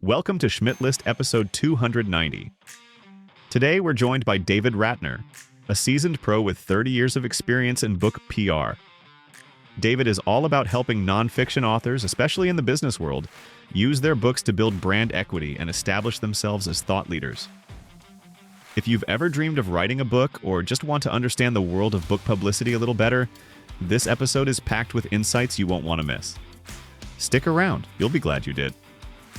Welcome to Schmidt List episode 290. Today we're joined by David Ratner, a seasoned pro with 30 years of experience in book PR. David is all about helping nonfiction authors, especially in the business world, use their books to build brand equity and establish themselves as thought leaders. If you've ever dreamed of writing a book or just want to understand the world of book publicity a little better, this episode is packed with insights you won't want to miss. Stick around. You'll be glad you did.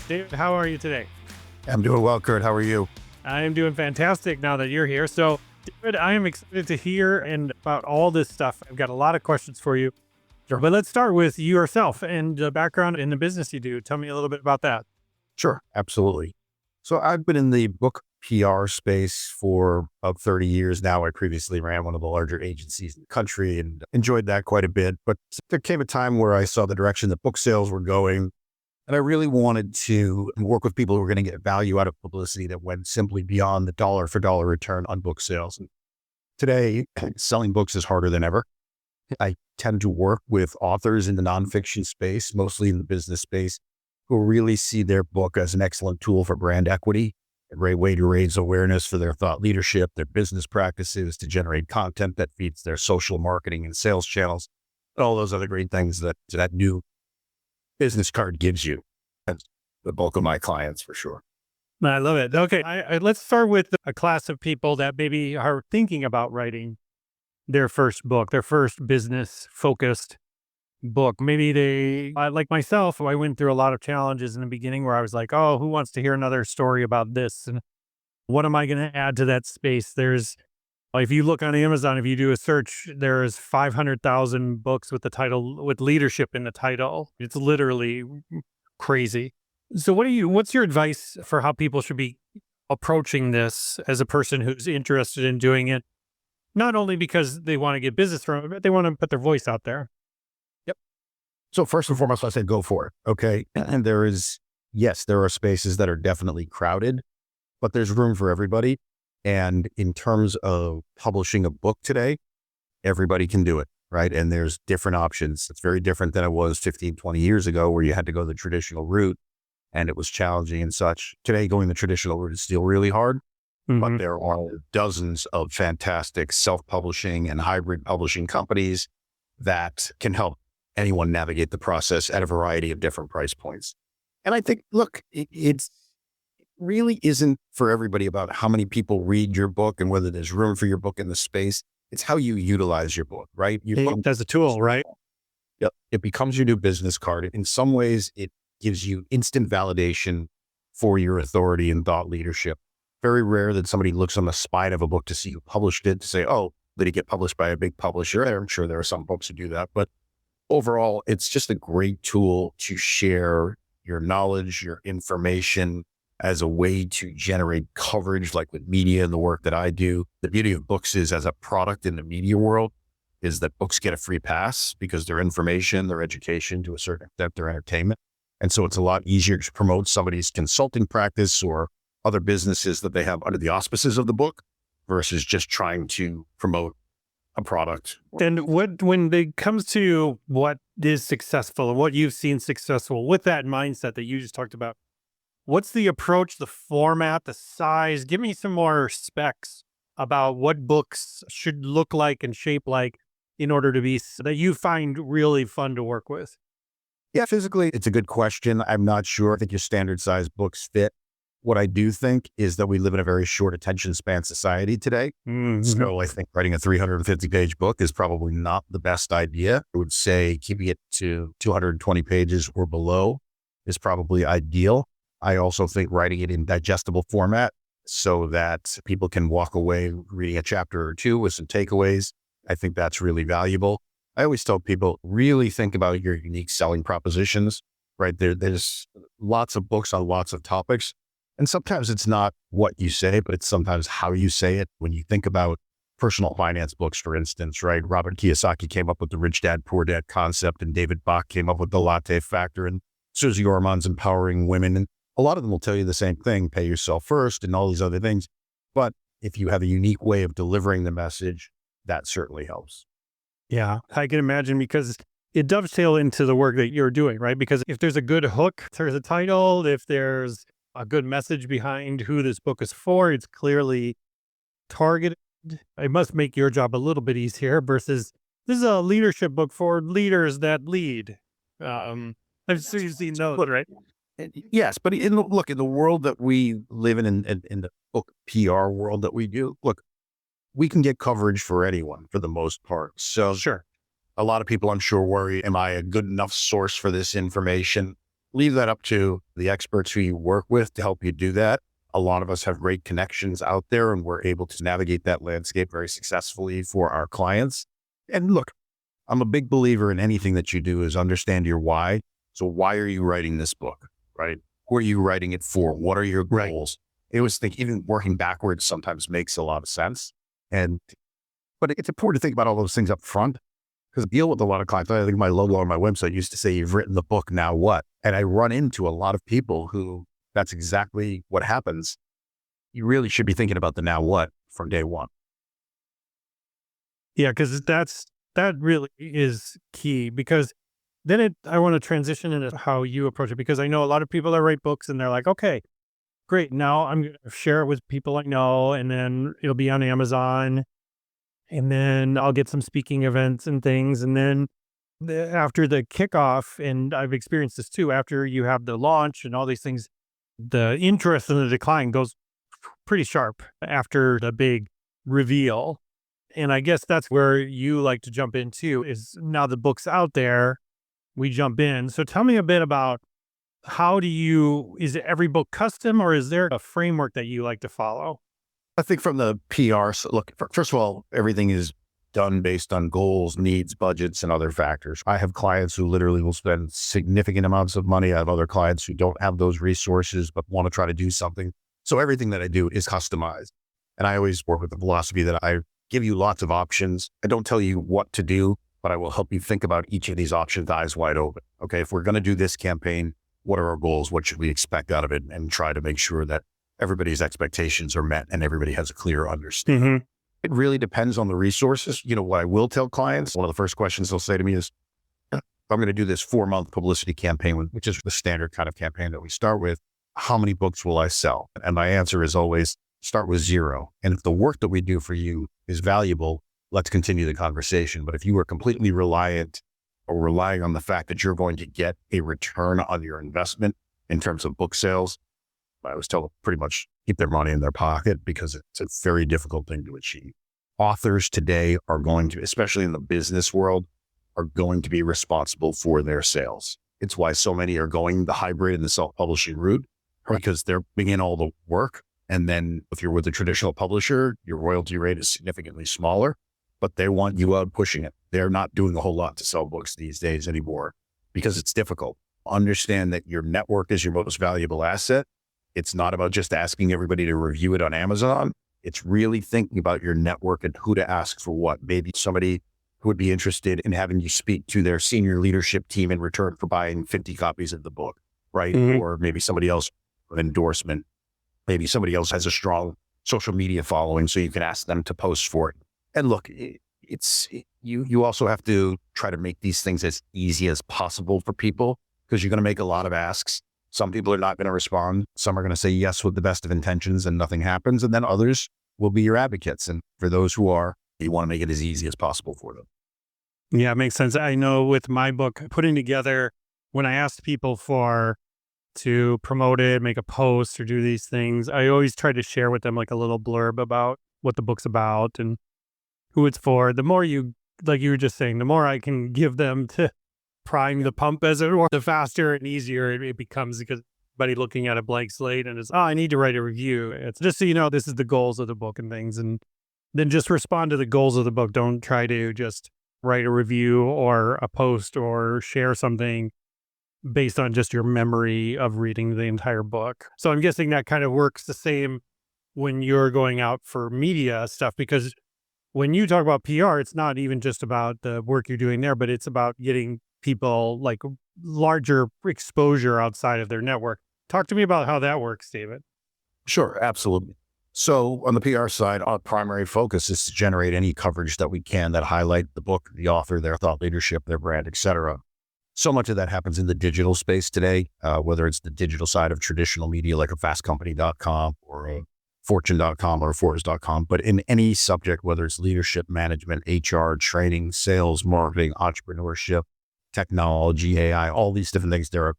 David, how are you today? I'm doing well, Kurt. How are you? I am doing fantastic now that you're here. So, David, I am excited to hear and about all this stuff. I've got a lot of questions for you. Sure. But let's start with yourself and the background in the business you do. Tell me a little bit about that. Sure, absolutely. So I've been in the book PR space for about 30 years now. I previously ran one of the larger agencies in the country and enjoyed that quite a bit. But there came a time where I saw the direction that book sales were going. And I really wanted to work with people who were going to get value out of publicity that went simply beyond the dollar for dollar return on book sales. And today, selling books is harder than ever. I tend to work with authors in the nonfiction space, mostly in the business space, who really see their book as an excellent tool for brand equity, a great way to raise awareness for their thought leadership, their business practices, to generate content that feeds their social marketing and sales channels, and all those other great things that new business card gives you. That's the bulk of my clients for sure. I love it. Okay, let's start with a class of people that maybe are thinking about writing their first book, their first business-focused book. Maybe they, like myself, I went through a lot of challenges in the beginning where I was like, oh, who wants to hear another story about this? And what am I going to add to that space? If you look on Amazon, if you do a search, there's 500,000 books with the title, with leadership in the title. It's literally crazy. So what's your advice for how people should be approaching this as a person who's interested in doing it? Not only because they want to get business from it, but they want to put their voice out there. Yep. So first and foremost, I said, go for it. Okay. And there are spaces that are definitely crowded, but there's room for everybody. And in terms of publishing a book today, everybody can do it, right? And there's different options. It's very different than it was 15, 20 years ago where you had to go the traditional route and it was challenging and such. Today, going the traditional route is still really hard. But there are dozens of fantastic self-publishing and hybrid publishing companies that can help anyone navigate the process at a variety of different price points. And I think, look, it really isn't for everybody about how many people read your book and whether there's room for your book in the space. It's how you utilize your book, right? Your book as a tool, right? Yep. It becomes your new business card. In some ways, it gives you instant validation for your authority and thought leadership. Very rare that somebody looks on the spine of a book to see who published it, to say, oh, did it get published by a big publisher? I'm sure there are some books who do that. But overall, it's just a great tool to share your knowledge, your information as a way to generate coverage, like with media and the work that I do. The beauty of books is, as a product in the media world, is that books get a free pass because their information, their education, to a certain extent, their entertainment. And so it's a lot easier to promote somebody's consulting practice or other businesses that they have under the auspices of the book versus just trying to promote a product. And when it comes to what is successful and what you've seen successful with that mindset that you just talked about, what's the approach, the format, the size? Give me some more specs about what books should look like and shape like in order to be that you find really fun to work with. Yeah, physically, it's a good question. I'm not sure. I think your standard size books fit. What I do think is that we live in a very short attention span society today. So I think writing a 350-page book is probably not the best idea. I would say keeping it to 220 pages or below is probably ideal. I also think writing it in digestible format so that people can walk away reading a chapter or two with some takeaways. I think that's really valuable. I always tell people, really think about your unique selling propositions, right? There's lots of books on lots of topics. And sometimes it's not what you say, but it's sometimes how you say it. When you think about personal finance books, for instance, right? Robert Kiyosaki came up with the rich dad, poor dad concept, and David Bach came up with the latte factor, and Susie Orman's empowering women. And a lot of them will tell you the same thing, pay yourself first and all these other things. But if you have a unique way of delivering the message, that certainly helps. Yeah, I can imagine, because it dovetails into the work that you're doing, right? Because if there's a good hook, there's a title, if there's a good message behind who this book is for, it's clearly targeted. It must make your job a little bit easier versus this is a leadership book for leaders that lead. I've seen those, right? Yes, but in the world that we live in the book PR world that we do, look, we can get coverage for anyone for the most part. So Sure. a lot of people, I'm sure, worry, am I a good enough source for this information? Leave that up to the experts who you work with to help you do that. A lot of us have great connections out there, and we're able to navigate that landscape very successfully for our clients. And look, I'm a big believer in anything that you do is understand your why. So why are you writing this book, right? Who are you writing it for? What are your goals? I always think even working backwards sometimes makes a lot of sense. But it's important to think about all those things up front, because I deal with a lot of clients. I think my logo on my website used to say, you've written the book, now what? And I run into a lot of people who that's exactly what happens. You really should be thinking about the now what from day one. Yeah, because that really is key, because then I want to transition into how you approach it, because I know a lot of people that write books and they're like, okay, great. Now I'm going to share it with people I know, and then it'll be on Amazon, and then I'll get some speaking events and things. And then after the kickoff, and I've experienced this too, after you have the launch and all these things, the interest in the decline goes pretty sharp after the big reveal. And I guess that's where you like to jump into, is now the book's out there, we jump in. So tell me a bit about is every book custom, or is there a framework that you like to follow? I think from the PR, look, first of all, everything is done based on goals, needs, budgets, and other factors. I have clients who literally will spend significant amounts of money. I have other clients who don't have those resources, but want to try to do something. So everything that I do is customized. And I always work with the philosophy that I give you lots of options. I don't tell you what to do, but I will help you think about each of these options eyes wide open. Okay, if we're going to do this campaign, what are our goals? What should we expect out of it? And try to make sure that everybody's expectations are met and everybody has a clear understanding. Mm-hmm. It really depends on the resources. What I will tell clients, one of the first questions they'll say to me is, if I'm going to do this 4-month publicity campaign, which is the standard kind of campaign that we start with, how many books will I sell? And my answer is always start with 0. And if the work that we do for you is valuable, let's continue the conversation. But if you are completely reliant or relying on the fact that you're going to get a return on your investment in terms of book sales, I always tell them pretty much keep their money in their pocket, because it's a very difficult thing to achieve. Authors today are going to, especially in the business world, are going to be responsible for their sales. It's why so many are going the hybrid and the self-publishing route, because they're bringing in all the work. And then if you're with a traditional publisher, your royalty rate is significantly smaller, but they want you out pushing it. They're not doing a whole lot to sell books these days anymore because it's difficult. Understand that your network is your most valuable asset. It's not about just asking everybody to review it on Amazon. It's really thinking about your network and who to ask for what. Maybe somebody who would be interested in having you speak to their senior leadership team in return for buying 50 copies of the book, right? Mm-hmm. Or maybe somebody else, an endorsement. Maybe somebody else has a strong social media following, so you can ask them to post for it. And look, you also have to try to make these things as easy as possible for people, because you're going to make a lot of asks. Some people are not going to respond. Some are going to say yes with the best of intentions and nothing happens. And then others will be your advocates. And for those who are, you want to make it as easy as possible for them. Yeah, it makes sense. I know with my book, putting together, when I asked people to promote it, make a post or do these things, I always try to share with them like a little blurb about what the book's about and who it's for. The more like you were just saying, the more I can give them to prime the pump, as it were, the faster and easier it becomes, because everybody looking at a blank slate and it's, I need to write a review. It's just so you know, this is the goals of the book and things. And then just respond to the goals of the book. Don't try to just write a review or a post or share something based on just your memory of reading the entire book. So I'm guessing that kind of works the same when you're going out for media stuff, because when you talk about PR, it's not even just about the work you're doing there, but it's about getting people like larger exposure outside of their network. Talk to me about how that works, David. Sure, absolutely. So on the PR side, our primary focus is to generate any coverage that we can that highlight the book, the author, their thought leadership, their brand, etc. So much of that happens in the digital space today, whether it's the digital side of traditional media like a fastcompany.com or a fortune.com or Forbes.com, but in any subject, whether it's leadership, management, HR, training, sales, marketing, entrepreneurship, technology, AI, all these different things, there are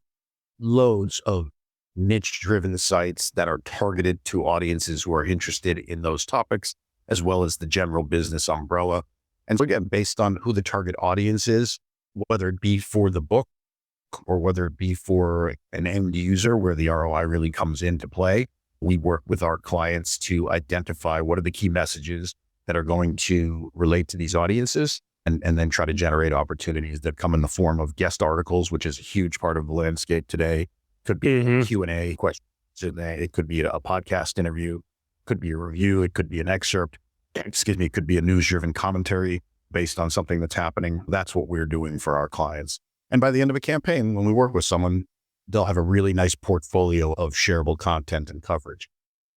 loads of niche-driven sites that are targeted to audiences who are interested in those topics, as well as the general business umbrella. And so again, based on who the target audience is, whether it be for the book or whether it be for an end user where the ROI really comes into play, we work with our clients to identify what are the key messages that are going to relate to these audiences and then try to generate opportunities that come in the form of guest articles, which is a huge part of the landscape today. Could be a Q&A question. It could be a podcast interview, could be a review, it could be an excerpt, it could be a news-driven commentary based on something that's happening. That's what we're doing for our clients. And by the end of a campaign, when we work with someone, they'll have a really nice portfolio of shareable content and coverage.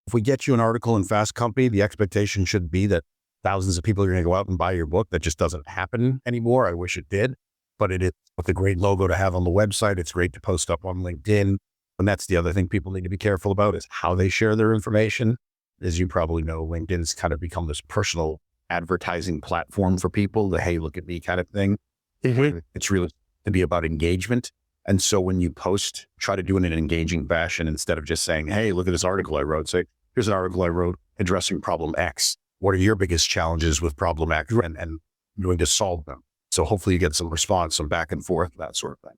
If we get you an article in Fast Company, the expectation should be that thousands of people are going to go out and buy your book. That just doesn't happen anymore. I wish it did, but it is with a great logo to have on the website. It's great to post up on LinkedIn. And that's the other thing people need to be careful about is how they share their information. As you probably know, LinkedIn's kind of become this personal advertising platform for people, the hey, look at me kind of thing. It's really to be about engagement. And so when you post, try to do it in an engaging fashion instead of just saying, hey, look at this article I wrote. Say, here's an article I wrote addressing problem X. What are your biggest challenges with problem X and doing to solve them? So hopefully you get some response, some back and forth, that sort of thing.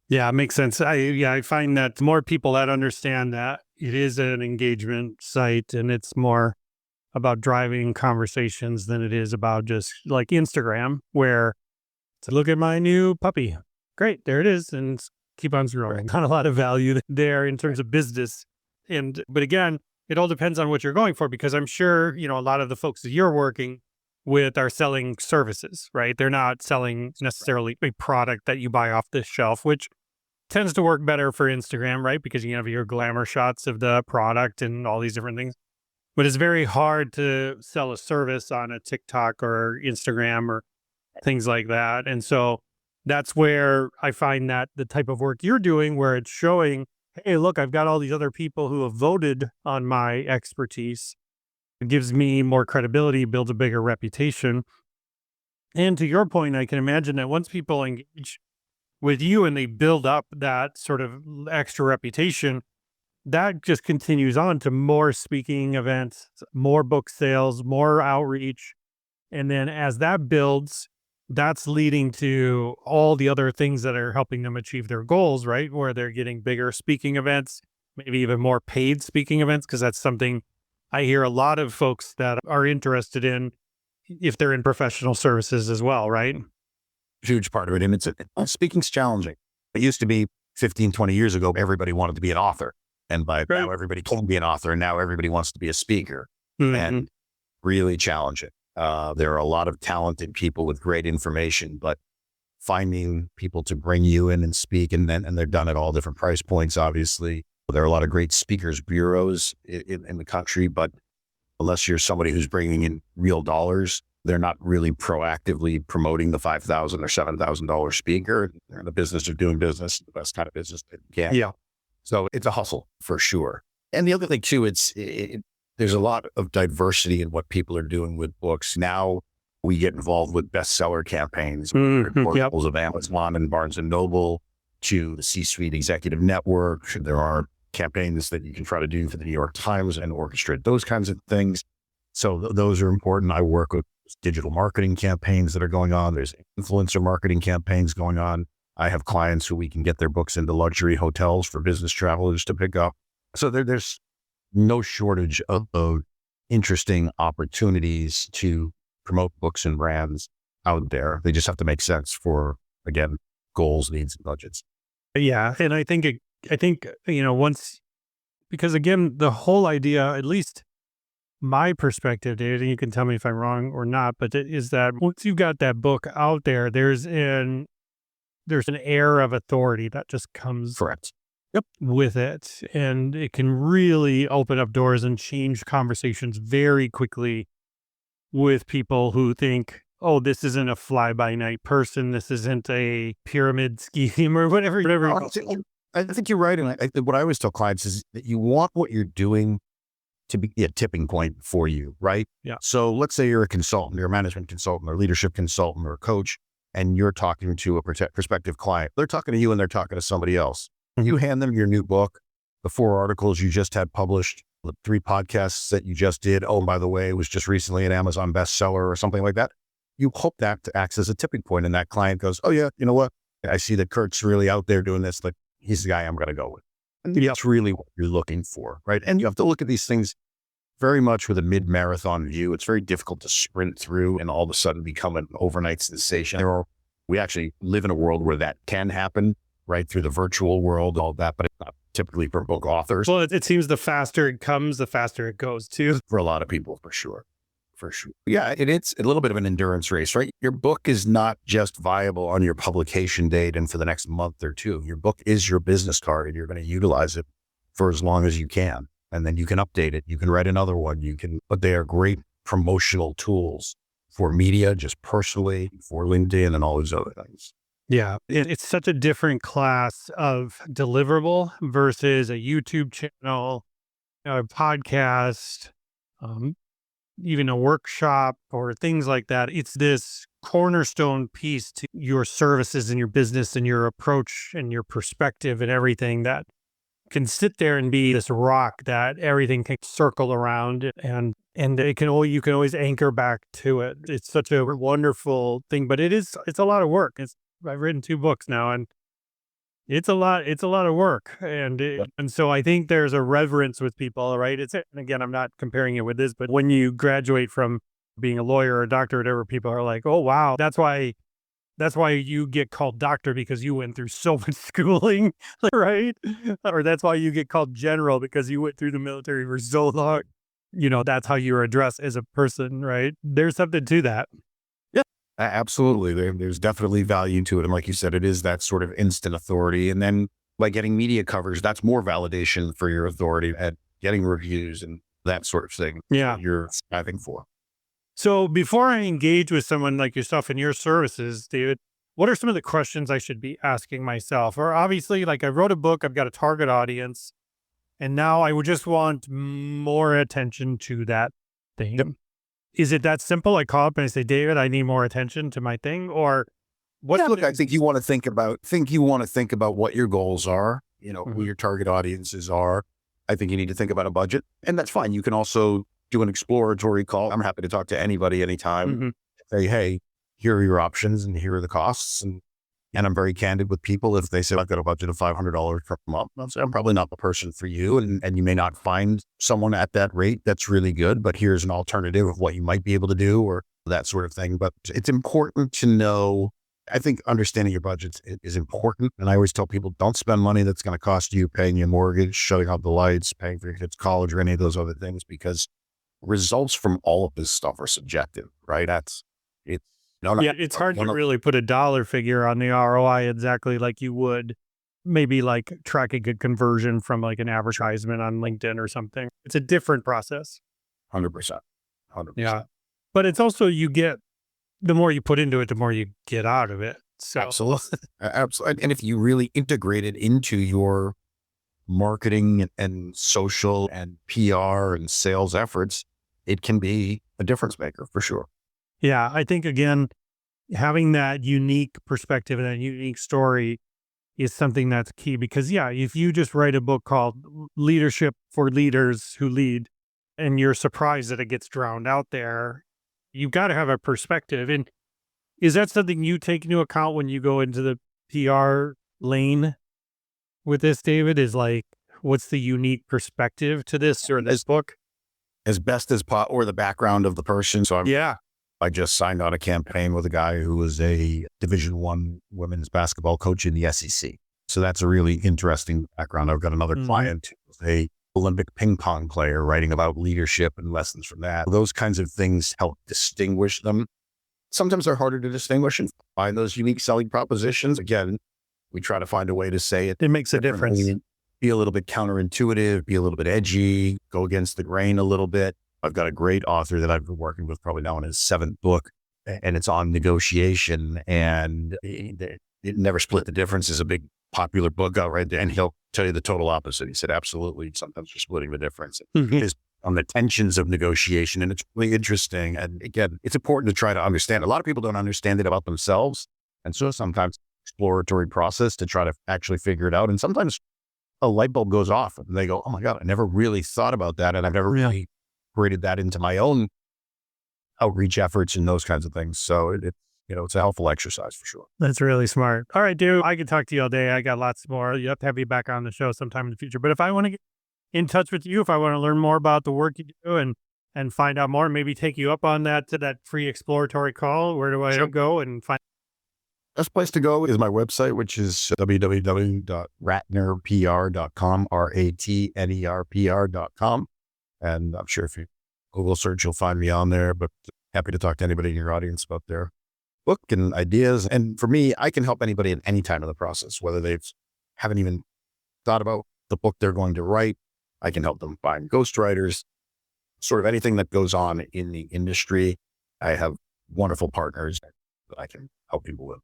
Yeah, it makes sense. I find that more people that understand that it is an engagement site and it's more about driving conversations than it is about just like Instagram, where to look at my new puppy. Great, there it is, and keep on scrolling. Not a lot of value there in terms of business. But again, it all depends on what you're going for, because I'm sure, a lot of the folks that you're working with are selling services, right? They're not selling necessarily a product that you buy off the shelf, which tends to work better for Instagram, right? Because you have your glamour shots of the product and all these different things. But it's very hard to sell a service on a TikTok or Instagram or things like that. And so that's where I find that the type of work you're doing, where it's showing, hey, look, I've got all these other people who have voted on my expertise. It gives me more credibility, builds a bigger reputation. And to your point, I can imagine that once people engage with you and they build up that sort of extra reputation, that just continues on to more speaking events, more book sales, more outreach. And then as that builds, that's leading to all the other things that are helping them achieve their goals, right? Where they're getting bigger speaking events, maybe even more paid speaking events, because that's something I hear a lot of folks that are interested in if they're in professional services as well, right? Huge part of it. And speaking's challenging. It used to be 15, 20 years ago, everybody wanted to be an author. And now everybody can be an author. And now everybody wants to be a speaker. And really challenging. There are a lot of talented people with great information, but finding people to bring you in and speak, and they're done at all different price points, obviously. There are a lot of great speakers bureaus in the country, but unless you're somebody who's bringing in real dollars, they're not really proactively promoting the $5,000 or $7,000 speaker. They're in the business of doing business, the best kind of business they can. Yeah. So it's a hustle for sure. And the other thing too, there's a lot of diversity in what people are doing with books. Now we get involved with bestseller campaigns, portals of Amazon and Barnes and Noble to the C-suite executive network. There are campaigns that you can try to do for the New York Times and orchestrate those kinds of things. So those are important. I work with digital marketing campaigns that are going on. There's influencer marketing campaigns going on. I have clients who we can get their books into luxury hotels for business travelers to pick up. So there's no shortage of interesting opportunities to promote books and brands out there. They just have to make sense for, again, goals, needs, and budgets. Yeah. And I think, once, because again, the whole idea, at least my perspective, David, and you can tell me if I'm wrong or not, but it is that once you've got that book out there, there's an air of authority that just comes Correct. with it. And it can really open up doors and change conversations very quickly with people who think, oh, this isn't a fly-by-night person. This isn't a pyramid scheme or whatever. I think you're right. And what I always tell clients is that you want what you're doing to be a tipping point for you, right? Yeah. So let's say you're a consultant, you're a management consultant or leadership consultant or a coach, and you're talking to a prospective client. They're talking to you and they're talking to somebody else. You hand them your new book, the 4 articles you just had published, the 3 podcasts that you just did. Oh, by the way, it was just recently an Amazon bestseller or something like that. You hope that acts as a tipping point, and that client goes, oh yeah, you know what? I see that Kurt's really out there doing this. Like, he's the guy I'm going to go with. And that's really what you're looking for, right? And you have to look at these things very much with a mid-marathon view. It's very difficult to sprint through and all of a sudden become an overnight sensation. We actually live in a world where that can happen, right? Through the virtual world, all that, but it's not typically for book authors. Well, it seems the faster it comes, the faster it goes too. For a lot of people, for sure. For sure. Yeah, it's a little bit of an endurance race, right? Your book is not just viable on your publication date and for the next month or 2. Your book is your business card, and you're going to utilize it for as long as you can. And then you can update it. You can write another one. But they are great promotional tools for media, just personally, for LinkedIn and all those other things. Yeah. It's such a different class of deliverable versus a YouTube channel, a podcast, even a workshop or things like that. It's this cornerstone piece to your services and your business and your approach and your perspective and everything that can sit there and be this rock that everything can circle around, and you can always anchor back to it. It's such a wonderful thing, but it's a lot of work. I've written 2 books now, and it's a lot of work. And so I think there's a reverence with people, right? And again, I'm not comparing it with this, but when you graduate from being a lawyer or a doctor or whatever, people are like, oh, wow, that's why you get called doctor, because you went through so much schooling, right? Or that's why you get called general, because you went through the military for so long. That's how you're addressed as a person, right? There's something to that. Absolutely. There's definitely value to it. And like you said, it is that sort of instant authority. And then by getting media coverage, that's more validation for your authority at getting reviews and that sort of thing. Yeah. You're striving for. So before I engage with someone like yourself in your services, David, what are some of the questions I should be asking myself? Or obviously, like, I wrote a book, I've got a target audience, and now I would just want more attention to that thing. Yep. Is it that simple? I call up and I say, David, I need more attention to my thing? Or what? Look, I think you want to think about what your goals are, who your target audiences are. I think you need to think about a budget, and that's fine. You can also do an exploratory call. I'm happy to talk to anybody anytime. Say, hey, here are your options and here are the costs. And I'm very candid with people. If they say, I've got a budget of $500 per month, I'll say, I'm probably not the person for you. And you may not find someone at that rate that's really good, but here's an alternative of what you might be able to do, or that sort of thing. But it's important to know, I think understanding your budgets is important. And I always tell people, don't spend money that's going to cost you paying your mortgage, shutting off the lights, paying for your kids' college, or any of those other things, because results from all of this stuff are subjective, right? It's hard to really put a dollar figure on the ROI exactly like you would maybe like tracking a conversion from like an advertisement on LinkedIn or something. It's a different process. 100%. Yeah. But it's also, the more you put into it, the more you get out of it. So Absolutely. And if you really integrate it into your marketing and social and PR and sales efforts, it can be a difference maker for sure. Yeah, I think, again, having that unique perspective and that unique story is something that's key, because if you just write a book called Leadership for Leaders Who Lead and you're surprised that it gets drowned out there, you've got to have a perspective. And is that something you take into account when you go into the PR lane with this, David? Is like, what's the unique perspective to this or this book? As best as or the background of the person. So I just signed on a campaign with a guy who was a Division I women's basketball coach in the SEC. So that's a really interesting background. I've got another client who's a Olympic ping pong player, writing about leadership and lessons from that. Those kinds of things help distinguish them. Sometimes they're harder to distinguish and find those unique selling propositions. Again, we try to find a way to say it. It makes a difference. be a little bit counterintuitive, be a little bit edgy, go against the grain a little bit. I've got a great author that I've been working with probably now in his 7th book, and it's on negotiation, and it Never Split the Difference is a big popular book out right there. And he'll tell you the total opposite. He said, absolutely, sometimes you're splitting the difference. It's on the tensions of negotiation. And it's really interesting. And again, it's important to try to understand. A lot of people don't understand it about themselves. And so sometimes exploratory process to try to actually figure it out. And sometimes a light bulb goes off and they go, oh my God, I never really thought about that. And I've never really created that into my own outreach efforts and those kinds of things. So it's a helpful exercise for sure. That's really smart. All right, dude, I could talk to you all day. I got lots more. You have to have you back on the show sometime in the future. But if I want to get in touch with you, if I want to learn more about the work you do and find out more, maybe take you up on that free exploratory call, where do I go and find? Best place to go is my website, which is www.ratnerpr.com, RATNERPR.com. And I'm sure if you Google search, you'll find me on there, but happy to talk to anybody in your audience about their book and ideas. And for me, I can help anybody at any time in the process, whether they haven't even thought about the book they're going to write. I can help them find ghostwriters, sort of anything that goes on in the industry. I have wonderful partners that I can help people with.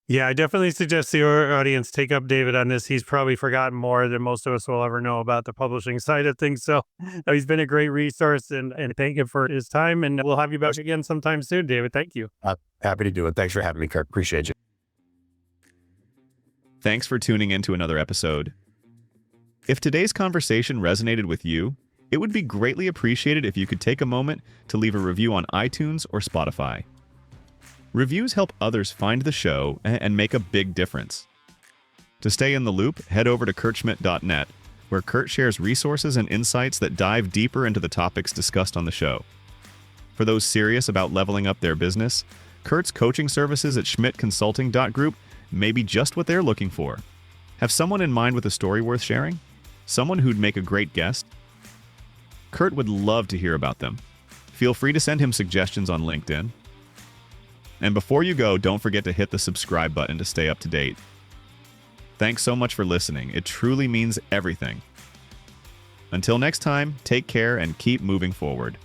Yeah, I definitely suggest the audience take up David on this. He's probably forgotten more than most of us will ever know about the publishing side of things. So he's been a great resource, and thank him for his time. And we'll have you back again sometime soon, David. Thank you. Happy to do it. Thanks for having me, Kurt. Appreciate you. Thanks for tuning in to another episode. If today's conversation resonated with you, it would be greatly appreciated if you could take a moment to leave a review on iTunes or Spotify. Reviews help others find the show and make a big difference. To stay in the loop, head over to kurtschmidt.net, where Kurt shares resources and insights that dive deeper into the topics discussed on the show. For those serious about leveling up their business, Kurt's coaching services at schmidtconsulting.group may be just what they're looking for. Have someone in mind with a story worth sharing? Someone who'd make a great guest? Kurt would love to hear about them. Feel free to send him suggestions on LinkedIn. And before you go, don't forget to hit the subscribe button to stay up to date. Thanks so much for listening. It truly means everything. Until next time, take care and keep moving forward.